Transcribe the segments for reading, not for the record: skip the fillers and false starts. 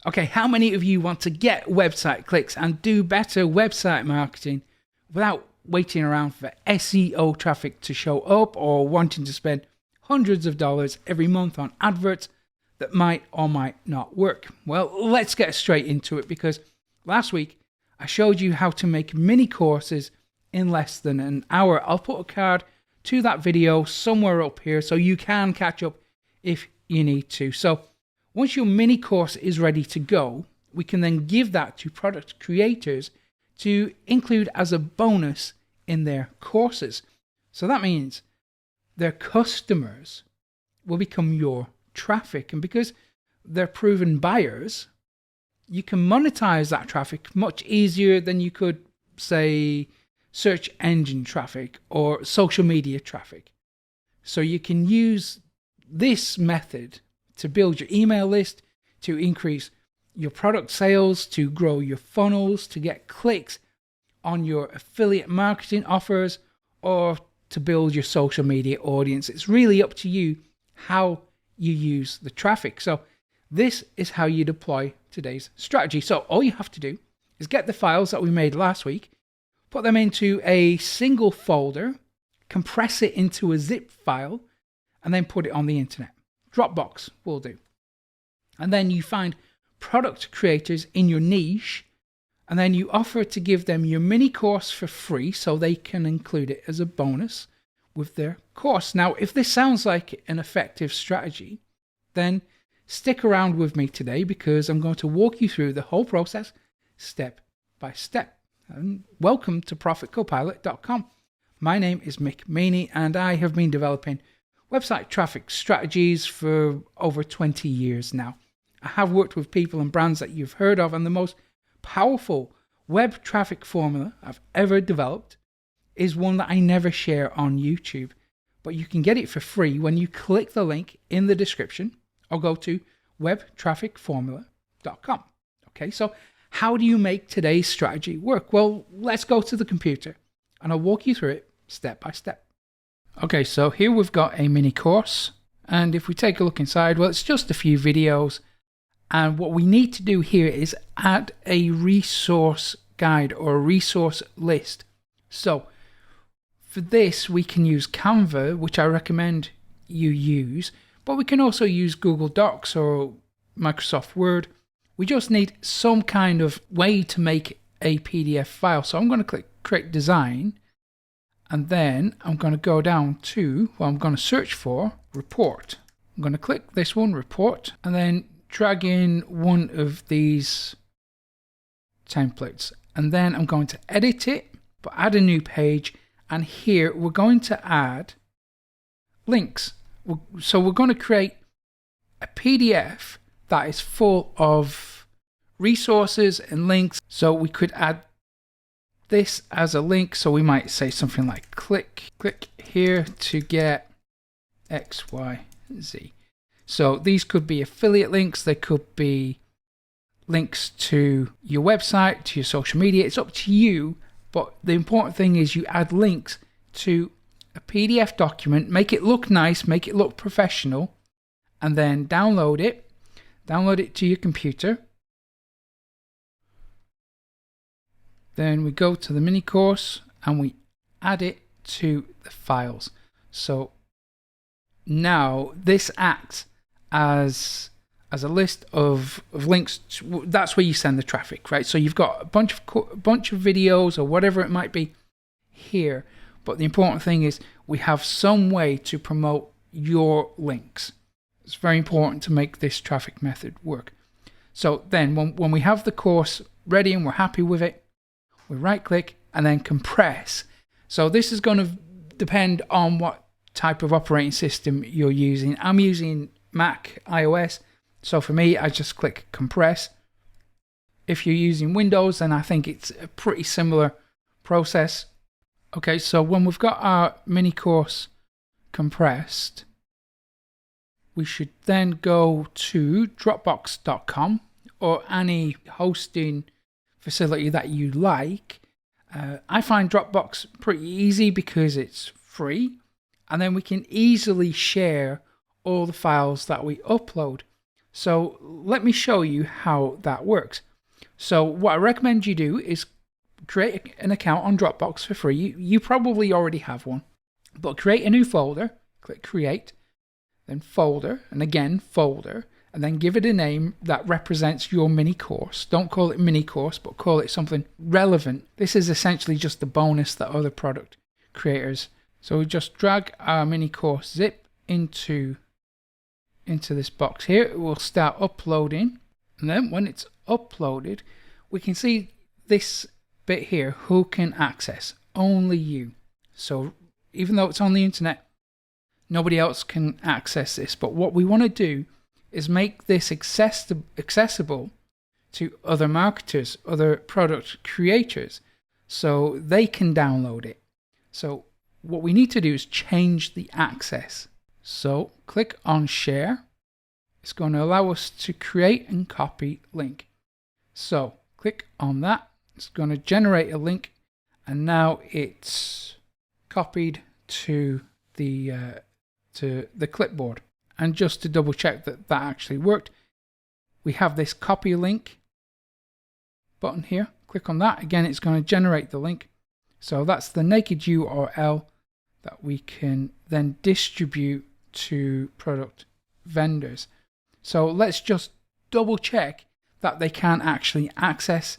Okay, how many of you want to get website clicks and do better website marketing without waiting around for SEO traffic to show up or wanting to spend hundreds of dollars every month on adverts that might or might not work? Well, let's get straight into it, because last week I showed you how to make mini courses in less than an hour. I'll put a card to that video somewhere up here so you can catch up if you need to. So once your mini course is ready to go, we can then give that to product creators to include as a bonus in their courses. So that means their customers will become your traffic. And because they're proven buyers, you can monetize that traffic much easier than you could, say, search engine traffic or social media traffic. So you can use this method to build your email list, to increase your product sales, to grow your funnels, to get clicks on your affiliate marketing offers, or to build your social media audience. It's really up to you how you use the traffic. So this is how you deploy today's strategy. So all you have to do is get the files that we made last week, put them into a single folder, compress it into a zip file, and then put it on the internet. Dropbox will do. And then you find product creators in your niche, and then you offer to give them your mini course for free so they can include it as a bonus with their course. Now, if this sounds like an effective strategy, then stick around with me today, because I'm going to walk you through the whole process step by step. And welcome to ProfitCopilot.com. My name is Mick Meaney, and I have been developing website traffic strategies for over 20 years now. I have worked with people and brands that you've heard of, and the most powerful web traffic formula I've ever developed is one that I never share on YouTube, but you can get it for free when you click the link in the description or go to webtrafficformula.com. Okay, so how do you make today's strategy work? Well, let's go to the computer and I'll walk you through it step by step. Okay, so here we've got a mini course, and if we take a look inside, well, it's just a few videos, and what we need to do here is add a resource guide or a resource list. So for this, we can use Canva, which I recommend you use, but we can also use Google Docs or Microsoft Word. We just need some kind of way to make a PDF file. So I'm going to click Create Design, and then I'm going to go down to, well, I'm going to search for Report. I'm going to click this one, Report, and then drag in one of these templates. And then I'm going to edit it, but add a new page. And here we're going to add links. So we're going to create a PDF that is full of resources and links. So we could add this as a link. So we might say something like click here to get X, Y, Z. So these could be affiliate links. They could be links to your website, to your social media. It's up to you. But the important thing is you add links to a PDF document, make it look nice, make it look professional, and then download it to your computer. Then we go to the mini course and we add it to the files. So now this acts as a list of links. That's where you send the traffic, right? So you've got a bunch of videos or whatever it might be here. But the important thing is we have some way to promote your links. It's very important to make this traffic method work. So then when we have the course ready and we're happy with it, we right click and then compress. So this is going to depend on what type of operating system you're using. I'm using Mac, iOS. So for me, I just click compress. If you're using Windows, then I think it's a pretty similar process. Okay, so when we've got our mini course compressed, we should then go to Dropbox.com or any hosting facility that you like. I find Dropbox pretty easy because it's free, and then we can easily share all the files that we upload. So let me show you how that works. So what I recommend you do is create an account on Dropbox for free. You probably already have one, but create a new folder, click create, then folder, and again folder, and then give it a name that represents your mini course. Don't call it mini course, but call it something relevant. This is essentially just the bonus that other product creators. So we just drag our mini course zip into this box here. It will start uploading, and then when it's uploaded, we can see this bit here, who can access. Only you. So even though it's on the internet, nobody else can access this. But what we want to do is make this accessible to other marketers, other product creators, so they can download it. So what we need to do is change the access. So click on share. It's going to allow us to create and copy link. So click on that. It's going to generate a link, and now it's copied to the clipboard. And just to double check that that actually worked, we have this copy link button here. Click on that. Again, it's going to generate the link. So that's the naked URL that we can then distribute to product vendors. So let's just double check that they can actually access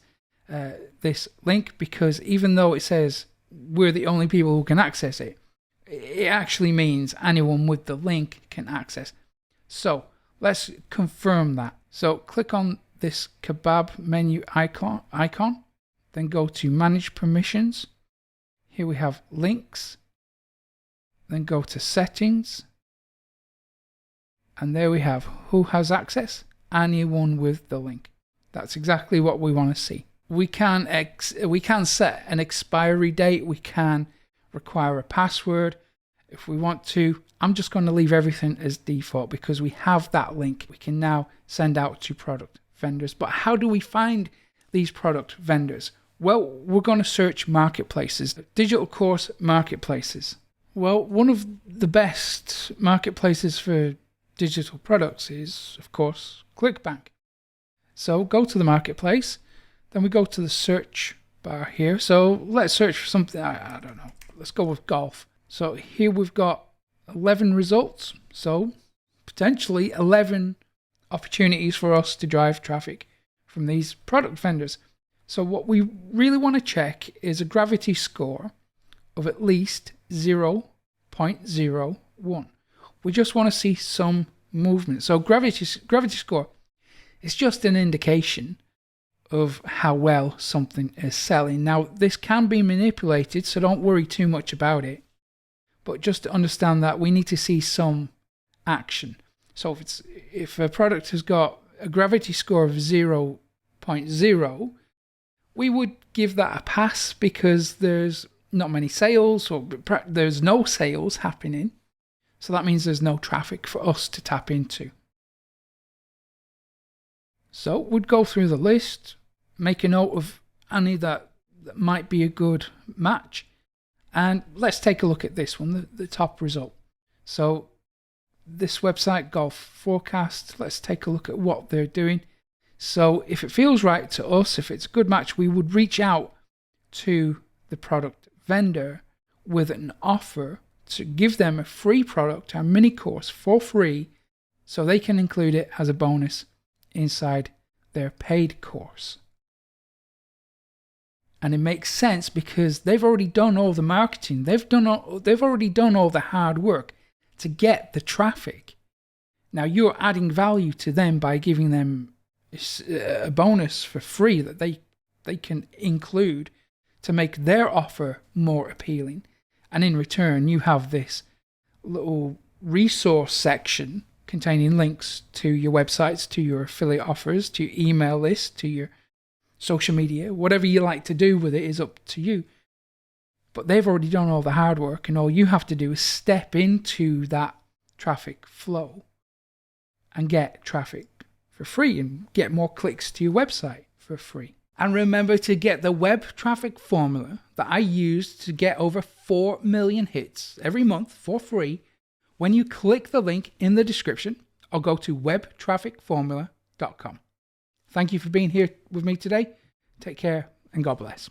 this link, because even though it says we're the only people who can access it, it actually means anyone with the link can access. So let's confirm that. So click on this kebab menu icon, then go to manage permissions. Here we have links, then go to settings, and there we have who has access, anyone with the link. That's exactly what we want to see. We can set an expiry date. We can require a password if we want to. I'm just going to leave everything as default because we have that link we can now send out to product vendors. But how do we find these product vendors? Well, we're going to search marketplaces, digital course marketplaces. Well, one of the best marketplaces for digital products is, of course, ClickBank. So go to the marketplace, then we go to the search bar here. So let's search for something, I don't know, let's go with golf. So here we've got 11 results, so potentially 11 opportunities for us to drive traffic from these product vendors. So what we really want to check is a gravity score of at least 0.01. We just want to see some movement. So gravity score is just an indication of how well something is selling. Now, this can be manipulated, so don't worry too much about it. But just to understand that we need to see some action. So if a product has got a gravity score of 0.0, we would give that a pass because there's not many sales, or there's no sales happening. So that means there's no traffic for us to tap into. So we'd go through the list, make a note of any that might be a good match. And let's take a look at this one, the top result. So this website, Golf Forecast, let's take a look at what they're doing. So if it feels right to us, if it's a good match, we would reach out to the product vendor with an offer to give them a free product, our mini course, for free, so they can include it as a bonus inside their paid course. And it makes sense because they've already done all the marketing. They've already done all the hard work to get the traffic. Now you're adding value to them by giving them a bonus for free that they can include to make their offer more appealing. And in return, you have this little resource section containing links to your websites, to your affiliate offers, to your email list, to your social media. Whatever you like to do with it is up to you. But they've already done all the hard work, and all you have to do is step into that traffic flow and get traffic for free and get more clicks to your website for free. And remember to get the web traffic formula that I use to get over 4 million hits every month for free when you click the link in the description or go to webtrafficformula.com. Thank you for being here with me today. Take care and God bless.